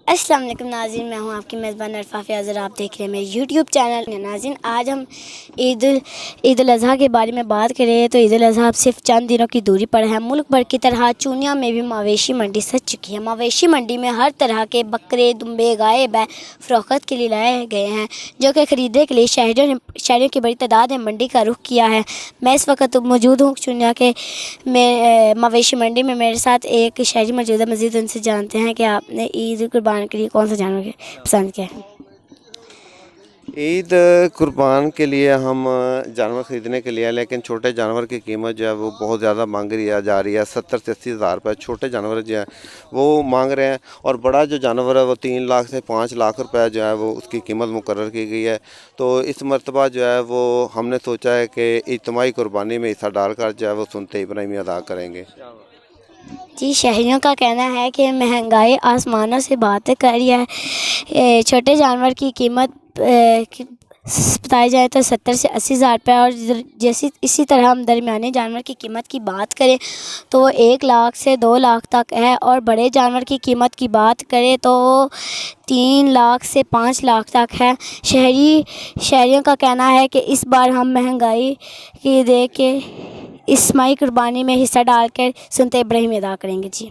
السلام علیکم ناظرین، میں ہوں آپ کی میزبان عرفہ فیاض اور آپ دیکھ رہے ہیں میرے یوٹیوب چینل۔ ناظرین، آج ہم عید الاضحیٰ کے بارے میں بات کریں تو عید الاضحیٰ اب صرف چند دنوں کی دوری پر ہے۔ ملک بھر کی طرح چونیا میں بھی مویشی منڈی سج چکی ہے۔ مویشی منڈی میں ہر طرح کے بکرے، دمبے، گائے فروخت کے لیے لائے گئے ہیں، جو کہ خریدنے کے لیے شہریوں کی بڑی تعداد نے منڈی کا رخ کیا ہے۔ میں اس وقت موجود ہوں چونیا کے مویشی منڈی میں۔ میرے ساتھ ایک شہری موجود ہے، مزید ان سے جانتے ہیں کہ آپ نے عید قربان کے لیے کون سا جانور پسند کیا ہے۔ عید قربان کے لیے ہم جانور خریدنے کے لیے، لیکن چھوٹے جانور کی قیمت جو ہے وہ بہت زیادہ مانگ جا رہی ہے۔ 70 سے 80 ہزار روپے چھوٹے جانور جو ہے وہ مانگ رہے ہیں، اور بڑا جو جانور ہے وہ 3 لاکھ سے 5 لاکھ روپے جو ہے وہ اس کی قیمت مقرر کی گئی ہے۔ تو اس مرتبہ جو ہے وہ ہم نے سوچا ہے کہ اجتماعی قربانی میں حصہ ڈال کر جو ہے وہ سنت ابراہیمی ادا کریں گے۔ جی، شہریوں کا کہنا ہے کہ مہنگائی آسمانوں سے بات کر رہی ہے۔ چھوٹے جانور کی قیمت بتائی جائے تو 70 سے 80 ہزار روپے، اور اسی طرح ہم درمیانے جانور کی قیمت کی بات کریں تو وہ 1 لاکھ سے 2 لاکھ تک ہے، اور بڑے جانور کی قیمت کی بات کریں تو 3 لاکھ سے 5 لاکھ تک ہے۔ شہریوں کا کہنا ہے کہ اس بار ہم مہنگائی کی دیکھ کے اجتماعی قربانی میں حصہ ڈال کر سنت ابراہیمی ادا کریں گے۔ جی۔